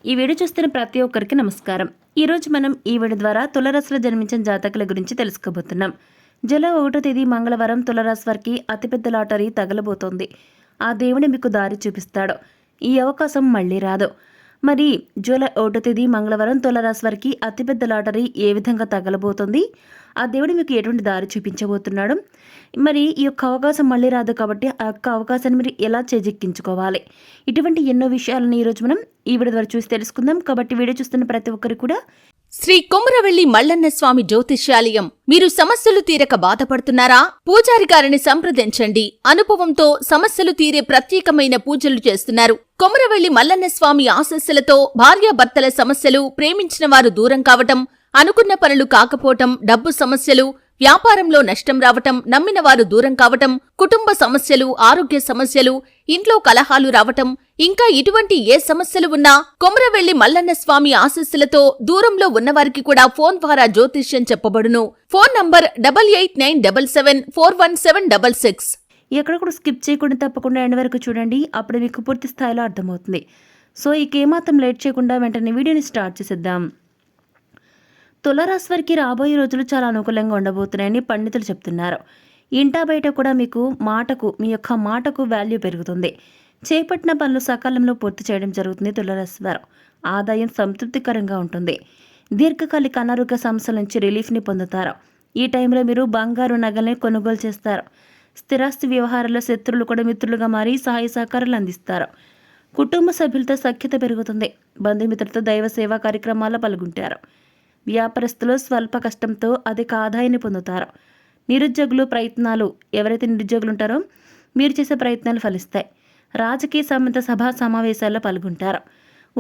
ఈ వీడియో చూస్తున్న ప్రతి ఒక్కరికి నమస్కారం. ఈరోజు మనం ఈ వీడియో ద్వారా తులరాశిలో జన్మించిన జాతకుల గురించి తెలుసుకోబోతున్నాం. జూలై 1వ తేదీ మంగళవారం తులరాశి వారికి అతిపెద్ద లాటరీ తగలబోతోంది. ఆ దేవుడు మీకు దారి చూపిస్తాడు. ఈ అవకాశం మళ్ళీ రాదు. మరి జూలై 1వ తేదీ మంగళవారం తులరాశి వారికి అతిపెద్ద లాటరీ ఏ విధంగా తగలబోతోంది, ఆ దేవుడు మీకు ఎటువంటి దారి చూపించబోతున్నాడు, మరి ఈ యొక్క అవకాశం మళ్ళీ రాదు కాబట్టి ఆ యొక్క అవకాశాన్ని మీరు ఎలా చేజిక్కించుకోవాలి, ఇటువంటి ఎన్నో విషయాలను ఈరోజు మనం ఈ వీడియో ద్వారా చూసి తెలుసుకుందాం. కాబట్టి వీడియో చూస్తున్న ప్రతి ఒక్కరు కూడా శ్రీ కొమరవెల్లి మల్లన్న స్వామి జ్యోతిష్యాలయం. మీరు సమస్యలు తీరక బాధపడుతున్నారా? పూజారి గారిని సంప్రదించండి. అనుభవంతో సమస్యలు తీరే ప్రత్యేకమైన పూజలు చేస్తున్నారు. కొమరవెల్లి మల్లన్న స్వామి ఆశస్సులతో భార్యాభర్తల సమస్యలు, ప్రేమించిన వారు దూరం కావటం, అనుకున్న పనులు కాకపోవటం, డబ్బు సమస్యలు, వ్యాపారంలో నష్టం రావటం, నమ్మిన వారు దూరం కావటం, కుటుంబ సమస్యలు, ఆరోగ్య సమస్యలు, ఇంట్లో కలహాలు రావటం, ఇంకా ఇటువంటి ఏ సమస్యలు ఉన్నా కొమరవెల్లి మల్లన్న స్వామి ఆశీస్సులతో దూరంలో ఉన్నవారికి కూడా ఫోన్ ద్వారా జ్యోతిష్యం చెప్పబడును. Phone number 8897741766. ఎక్కడ కూడా స్కిప్ చేయకుండా తప్పకుండా ఎండ్ వరకు చూడండి. అప్పుడు మీకు పూర్తి స్థాయిలో అర్థమవుతుంది. సో ఇక ఏమాత్రం లేట్ చేయకుండా వెంటనే వీడియోని స్టార్ట్ చేసేద్దాం. తులారాశి వారికి రాబోయే రోజులు చాలా అనుకూలంగా ఉండబోతున్నాయని పండితులు చెప్తున్నారు. ఇంటా బయట కూడా మీకు మీ యొక్క మాటకు వాల్యూ పెరుగుతుంది. చేపట్టిన పనులు సకాలంలో పూర్తి చేయడం జరుగుతుంది. తులారాశి వారు ఆదాయం సంతృప్తికరంగా ఉంటుంది. దీర్ఘకాలిక అనారోగ్య సమస్యల నుంచి రిలీఫ్ని పొందుతారు. ఈ టైంలో మీరు బంగారు నగల్ని కొనుగోలు చేస్తారు. స్థిరాస్తి వ్యవహారాల్లో శత్రువులు కూడా మిత్రులుగా మారి సహాయ సహకారాలు అందిస్తారు. కుటుంబ సభ్యులతో సఖ్యత పెరుగుతుంది. బంధుమిత్రులతో దైవ సేవా కార్యక్రమాల్లో పాల్గొంటారు. వ్యాపారస్తులు స్వల్ప కష్టంతో అధిక ఆదాయాన్ని పొందుతారు. ఎవరైతే నిరుద్యోగులు ఉంటారో మీరు చేసే ప్రయత్నాలు ఫలిస్తాయి. రాజకీయ సంబంధ సభా సమావేశాల్లో పాల్గొంటారు.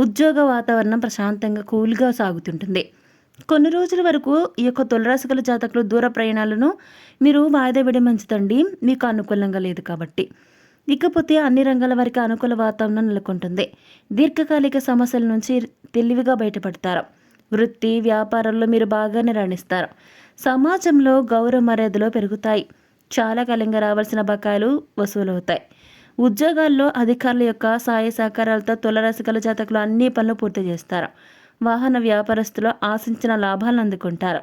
ఉద్యోగ వాతావరణం ప్రశాంతంగా కూల్గా సాగుతుంటుంది. కొన్ని రోజుల వరకు ఈ యొక్క తులరాశి గల జాతకులు దూర ప్రయాణాలను మీరు వాయిదా వేయడం మంచిదండి, మీకు అనుకూలంగా లేదు కాబట్టి. ఇకపోతే అన్ని రంగాల వారికి అనుకూల వాతావరణం నెలకొంటుంది. దీర్ఘకాలిక సమస్యల నుంచి తెలివిగా బయటపడతారు. వృత్తి వ్యాపారంలో మీరు బాగానే రాణిస్తారు. సమాజంలో గౌరవ మర్యాదలు పెరుగుతాయి. చాలా కాలంగా రావాల్సిన బకాయిలు వసూలవుతాయి. ఉద్యోగాల్లో అధికారుల యొక్క సహాయ సహకారాలతో తులరాశి గల జాతకులు అన్ని పనులు పూర్తి చేస్తారు. వాహన వ్యాపారస్తులు ఆశించిన లాభాలను అందుకుంటారు.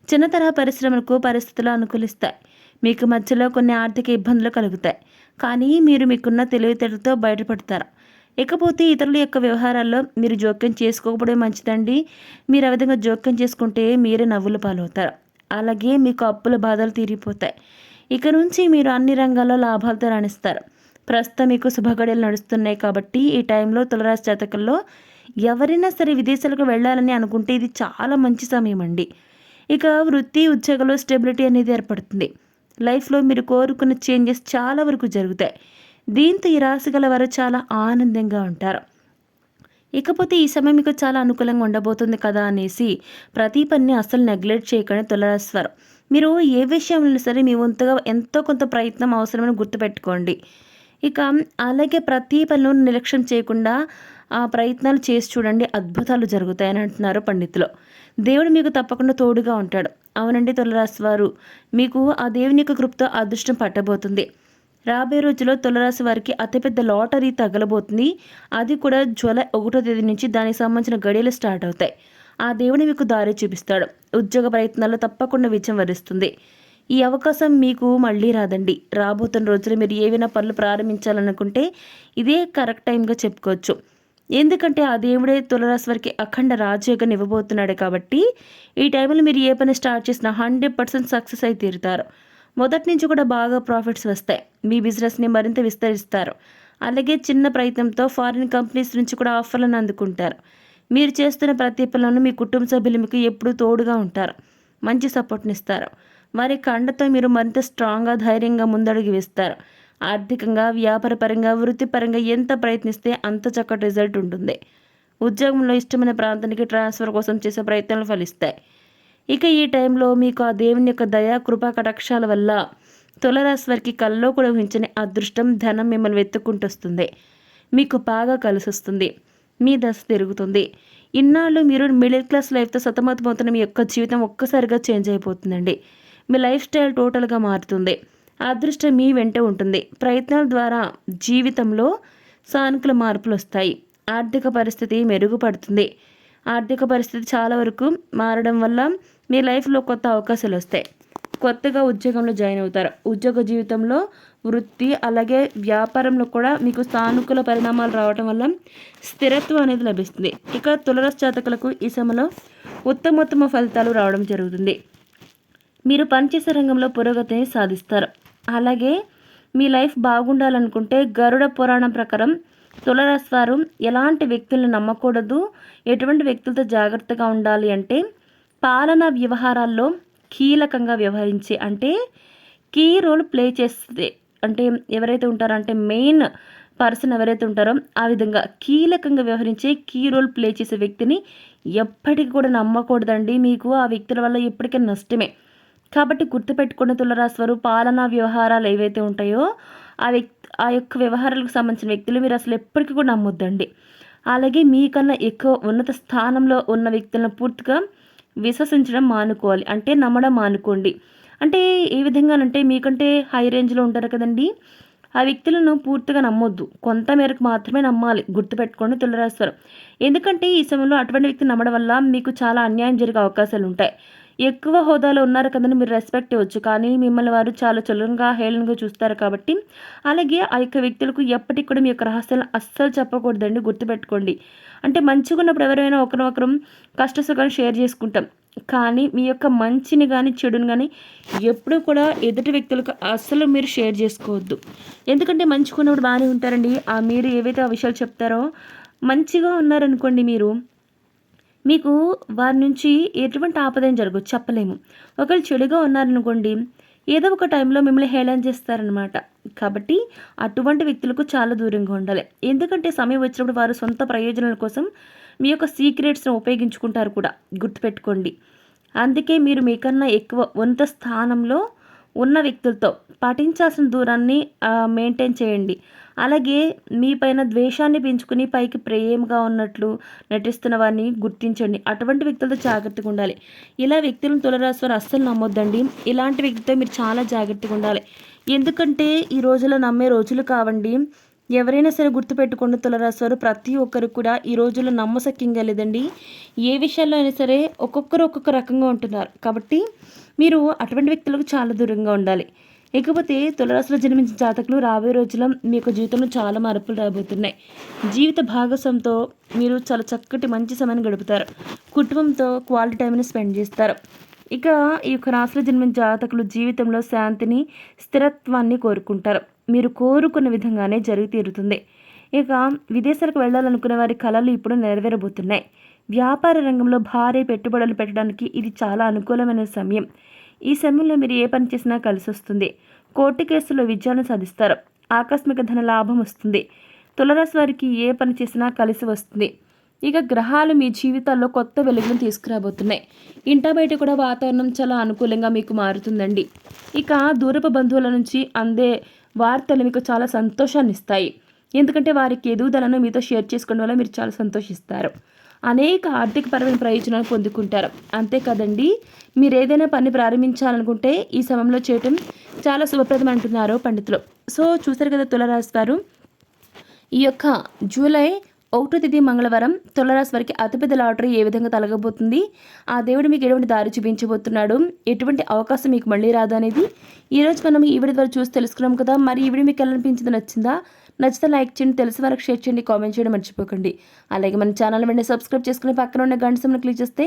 చిన్న తరహా పరిశ్రమలకు పరిస్థితులు అనుకూలిస్తాయి. మీకు మధ్యలో కొన్ని ఆర్థిక ఇబ్బందులు కలుగుతాయి, కానీ మీరు మీకున్న తెలివితేటలతో బయటపడతారు. ఇకపోతే ఇతరుల యొక్క వ్యవహారాల్లో మీరు జోక్యం చేసుకోకపోవడం మంచిదండి. మీరు ఆ విధంగా జోక్యం చేసుకుంటే మీరే నవ్వుల పాలవుతారు. అలాగే మీకు అప్పుల బాధలు తీరిపోతాయి. ఇక నుంచి మీరు అన్ని రంగాల్లో లాభాలతో రాణిస్తారు. ప్రస్తుతం మీకు శుభగడియలు నడుస్తున్నాయి కాబట్టి ఈ టైంలో తులరాశి జాతకుల్లో ఎవరైనా సరే విదేశాలకు వెళ్ళాలని అనుకుంటే ఇది చాలా మంచి సమయం అండి. ఇక వృత్తి ఉద్యోగంలో స్టెబిలిటీ అనేది ఏర్పడుతుంది. లైఫ్లో మీరు కోరుకున్న చేంజెస్ చాలా వరకు జరుగుతాయి. దీంతో ఈ రాశి గల వారు చాలా ఆనందంగా ఉంటారు. ఇకపోతే ఈ సమయం మీకు చాలా అనుకూలంగా ఉండబోతుంది కదా అనేసి ప్రతి పనిని అస్సలు నెగ్లెక్ట్ చేయకుండా తులరాశి వారు మీరు ఏ విషయంలో సరే మీ వంతుగా ఎంతో కొంత ప్రయత్నం అవసరమని గుర్తుపెట్టుకోండి. ఇక అలాగే ప్రతి పనులను నిర్లక్ష్యం చేయకుండా ఆ ప్రయత్నాలు చేసి చూడండి, అద్భుతాలు జరుగుతాయని అంటున్నారు పండితులు. దేవుడు మీకు తప్పకుండా తోడుగా ఉంటాడు. అవునండి తులరాశి వారు, మీకు ఆ దేవుని యొక్క కృపతో అదృష్టం పట్టబోతుంది. రాబోయే రోజుల్లో తులరాశి వారికి అతిపెద్ద లాటరీ తగలబోతుంది. అది కూడా జూలై 1వ తేదీ నుంచి దానికి సంబంధించిన గడియలు స్టార్ట్ అవుతాయి. ఆ దేవుని మీకు దారి చూపిస్తాడు. ఉద్యోగ ప్రయత్నాల్లో తప్పకుండా విజయం వరిస్తుంది. ఈ అవకాశం మీకు మళ్ళీ రాదండి. రాబోతున్న రోజుల్లో మీరు ఏవైనా పనులు ప్రారంభించాలనుకుంటే ఇదే కరెక్ట్ టైంగా చెప్పుకోవచ్చు. ఎందుకంటే ఆ దేవుడే తులరాశి వారికి అఖండ రాజయోగాన్ని ఇవ్వబోతున్నాడు కాబట్టి ఈ టైంలో మీరు ఏ పని స్టార్ట్ చేసినా 100% సక్సెస్ అయి తీరుతారు. మొదటి నుంచి కూడా బాగా ప్రాఫిట్స్ వస్తాయి. మీ బిజినెస్ని మరింత విస్తరిస్తారు. అలాగే చిన్న ప్రయత్నంతో ఫారిన్ కంపెనీస్ నుంచి కూడా ఆఫర్లను అందుకుంటారు. మీరు చేస్తున్న ప్రతి పనులను మీ కుటుంబ సభ్యులు మీకు ఎప్పుడూ తోడుగా ఉంటారు. మంచి సపోర్ట్ని ఇస్తారు. వారి కండతో మీరు మరింత స్ట్రాంగ్గా ధైర్యంగా ముందడుగు వేస్తారు. ఆర్థికంగా వ్యాపారపరంగా వృత్తిపరంగా ఎంత ప్రయత్నిస్తే అంత చక్కటి రిజల్ట్ ఉంటుంది. ఉద్యోగంలో ఇష్టమైన ప్రాంతానికి ట్రాన్స్ఫర్ కోసం చేసే ప్రయత్నాలు ఫలిస్తాయి. ఇక ఈ టైంలో మీకు ఆ దేవుని యొక్క దయా కృపా కటాక్షాల వల్ల తులరాశి వారికి కల్లో కూడా ఊహించని అదృష్టం ధనం మిమ్మల్ని వెతుక్కుంటూ వస్తుంది. మీకు బాగా కలిసి వస్తుంది. మీ దశ తిరుగుతుంది. ఇన్నాళ్ళు మీరు మిడిల్ క్లాస్ లైఫ్తో సతమతమవుతున్న మీ యొక్క జీవితం ఒక్కసారిగా చేంజ్ అయిపోతుందండి. మీ లైఫ్ స్టైల్ టోటల్గా మారుతుంది. అదృష్టం మీ వెంట ఉంటుంది. ప్రయత్నాల ద్వారా జీవితంలో సానుకూల మార్పులు వస్తాయి. ఆర్థిక పరిస్థితి మెరుగుపడుతుంది. ఆర్థిక పరిస్థితి చాలా వరకు మారడం వల్ల మీ లైఫ్లో కొత్త అవకాశాలు వస్తాయి. కొత్తగా ఉద్యోగంలో జాయిన్ అవుతారు. ఉద్యోగ జీవితంలో, వృత్తి అలాగే వ్యాపారంలో కూడా మీకు సానుకూల పరిణామాలు రావడం వల్ల స్థిరత్వం అనేది లభిస్తుంది. ఇక తులారాశి జాతకులకు ఈ సమయంలో ఉత్తమోత్తమ ఫలితాలు రావడం జరుగుతుంది. మీరు పనిచేసే రంగంలో పురోగతిని సాధిస్తారు. అలాగే మీ లైఫ్ బాగుండాలనుకుంటే గరుడ పురాణం ప్రకారం తులారాశి వారు ఎలాంటి వ్యక్తులను నమ్మకూడదు, ఎటువంటి వ్యక్తులతో జాగ్రత్తగా ఉండాలి అంటే పాలనా వ్యవహారాల్లో కీలకంగా వ్యవహరించే అంటే కీ రోల్ ప్లే చేస్తే అంటే ఎవరైతే ఉంటారో అంటే మెయిన్ పర్సన్ ఎవరైతే ఉంటారో ఆ విధంగా కీలకంగా వ్యవహరించే కీ రోల్ ప్లే చేసే వ్యక్తిని ఎప్పటికీ కూడా నమ్మకూడదండి. మీకు ఆ వ్యక్తుల వల్ల ఎప్పటికీ నష్టమే. కాబట్టి గుర్తుపెట్టుకున్న తులారాశి వారు పాలనా వ్యవహారాలు ఏవైతే ఉంటాయో ఆ యొక్క వ్యవహారాలకు సంబంధించిన వ్యక్తులు మీరు అసలు ఎప్పటికీ కూడా నమ్మొద్దండి. అలాగే మీకన్నా ఎక్కువ ఉన్నత స్థానంలో ఉన్న వ్యక్తులను పూర్తిగా విశ్వసించడం మానుకోవాలి. అంటే నమ్మడం మానుకోండి. అంటే ఏ విధంగానంటే మీకంటే హై రేంజ్లో ఉంటారు కదండి, ఆ వ్యక్తులను పూర్తిగా నమ్మొద్దు. కొంత మేరకు మాత్రమే నమ్మాలి. గుర్తుపెట్టుకోండి తులారాశి వారు. ఎందుకంటే ఈ సమయంలో అటువంటి వ్యక్తిని నమ్మడం వల్ల మీకు చాలా అన్యాయం జరిగే అవకాశాలు ఉంటాయి. ఎక్కువ హోదాలో ఉన్నారు కదండి, మీరు రెస్పెక్ట్ ఇవ్వచ్చు, కానీ మిమ్మల్ని వారు చాలా చులకనగా హేళనగా చూస్తారు. కాబట్టి అలాగే ఆ యొక్క వ్యక్తులకు ఎప్పటికి కూడా మీ యొక్క రహస్యాలను అస్సలు చెప్పకూడదండి. గుర్తుపెట్టుకోండి. అంటే మంచిగా ఉన్నప్పుడు ఎవరైనా ఒకరినొకరు కష్టసుఖాన్ని షేర్ చేసుకుంటాం, కానీ మీ యొక్క మంచిని కానీ చెడుని కానీ ఎప్పుడూ కూడా ఎదుటి వ్యక్తులకు అస్సలు మీరు షేర్ చేసుకోవద్దు. ఎందుకంటే మంచిగా ఉన్నప్పుడు బాగానే ఉంటారండి. మీరు ఏవైతే ఆ విషయాలు చెప్తారో మంచిగా ఉన్నారనుకోండి, మీకు వారి నుంచి ఎటువంటి ఆపదం జరగదు, చెప్పలేము. ఒకవేళ చెడుగా ఉన్నారనుకోండి, ఏదో ఒక టైంలో మిమ్మల్ని హేళన చేస్తారనమాట. కాబట్టి అటువంటి వ్యక్తులకు చాలా దూరంగా ఉండాలి. ఎందుకంటే సమయం వచ్చినప్పుడు వారు సొంత ప్రయోజనాల కోసం మీ యొక్క సీక్రెట్స్ను ఉపయోగించుకుంటారు కూడా. గుర్తుపెట్టుకోండి. అందుకే మీరు మీకన్నా ఎక్కువ ఉన్నత స్థానంలో ఉన్న వ్యక్తులతో పాటించాల్సిన దూరాన్ని మెయింటైన్ చేయండి. అలాగే మీ పైన ద్వేషాన్ని పెంచుకుని పైకి ప్రేమగా ఉన్నట్లు నటిస్తున్న వారిని గుర్తించండి. అటువంటి వ్యక్తులతో జాగ్రత్తగా ఉండాలి. ఇలా వ్యక్తులను తులారాశి వారు అస్సలు నమ్మొద్దండి. ఇలాంటి వ్యక్తితో మీరు చాలా జాగ్రత్తగా ఉండాలి. ఎందుకంటే ఈ రోజుల్లో నమ్మే రోజులు కావండి. ఎవరైనా సరే గుర్తుపెట్టుకోండి తులారాశి వారు, ప్రతి ఒక్కరు కూడా ఈ రోజుల్లో నమ్మశక్యంగా లేదండి. ఏ విషయాల్లో అయినా సరే ఒక్కొక్కరు ఒక్కొక్క రకంగా ఉంటున్నారు. కాబట్టి మీరు అటువంటి వ్యక్తులకు చాలా దూరంగా ఉండాలి. ఇకపోతే తులారాశిలో జన్మించిన జాతకులు రాబోయే రోజుల్లో మీ యొక్క జీవితంలో చాలా మార్పులు రాబోతున్నాయి. జీవిత భాగస్వామితో మీరు చాలా చక్కటి మంచి సమయాన్ని గడుపుతారు. కుటుంబంతో క్వాలిటీ టైంని స్పెండ్ చేస్తారు. ఇక ఈ యొక్క రాశిలో జన్మించిన జాతకులు జీవితంలో శాంతిని, స్థిరత్వాన్ని కోరుకుంటారు. మీరు కోరుకున్న విధంగానే జరిగి తీరుతుంది. ఇక విదేశాలకు వెళ్ళాలనుకునే వారి కళలు ఇప్పుడు నెరవేరబోతున్నాయి. వ్యాపార రంగంలో భారీ పెట్టుబడులు పెట్టడానికి ఇది చాలా అనుకూలమైన సమయం. ఈ సమయంలో మీరు ఏ పని చేసినా కలిసి వస్తుంది. కోర్టు కేసులో విజయాన్ని సాధిస్తారు. ఆకస్మిక ధన లాభం వస్తుంది. తులారాశి వారికి ఏ పని చేసినా కలిసి వస్తుంది. ఇక గ్రహాలు మీ జీవితాల్లో కొత్త వెలుగును తీసుకురాబోతున్నాయి. ఇంట బయట కూడా వాతావరణం చాలా అనుకూలంగా మీకు మారుతుందండి. ఇక దూరపు బంధువుల నుంచి అందే వార్తలు మీకు చాలా సంతోషాన్ని ఇస్తాయి. ఎందుకంటే వారికి ఎదుగుదలను మీతో షేర్ చేసుకోవడం వల్ల మీరు చాలా సంతోషిస్తారు. అనేక ఆర్థికపరమైన ప్రయోజనాలు పొందుకుంటారు. అంతేకాదండి, మీరు ఏదైనా పని ప్రారంభించాలనుకుంటే ఈ సమయంలో చేయటం చాలా శుభప్రదం అంటున్నారు పండితులు. సో చూసారు కదా తులారాశి వారు, ఈ యొక్క జూలై 1వ తేదీ మంగళవారం తులారాశి వారికి అతిపెద్ద లాటరీ ఏ విధంగా తలగబోతుంది, ఆ దేవుడు మీకు ఎటువంటి దారి చూపించబోతున్నాడు, ఎటువంటి అవకాశం మీకు మళ్ళీ రాదు అనేది ఈరోజు మనం ఈ వీడియో ద్వారా చూసి తెలుసుకున్నాం కదా. మరి ఈ వీడియో మీకు ఎలా అనిపించింది, నచ్చితే లైక్ చేయండి, తెలిసి వరకు షేర్ చేయండి, కామెంట్ చేయడం మర్చిపోకండి. అలాగే మన ఛానల్ వెంటనే సబ్స్క్రైబ్ చేసుకుని పక్కన ఉన్న గంట సింబల్ని క్లిక్ చేస్తే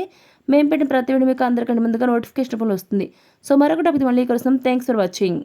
మేము పెట్టిన ప్రతి వీడియో మీకు అందరికంటే ముందుగా నోటిఫికేషన్ వస్తుంది. సో మరొక టాపిక్ మళ్ళీ కలుస్తాం. Thanks for watching.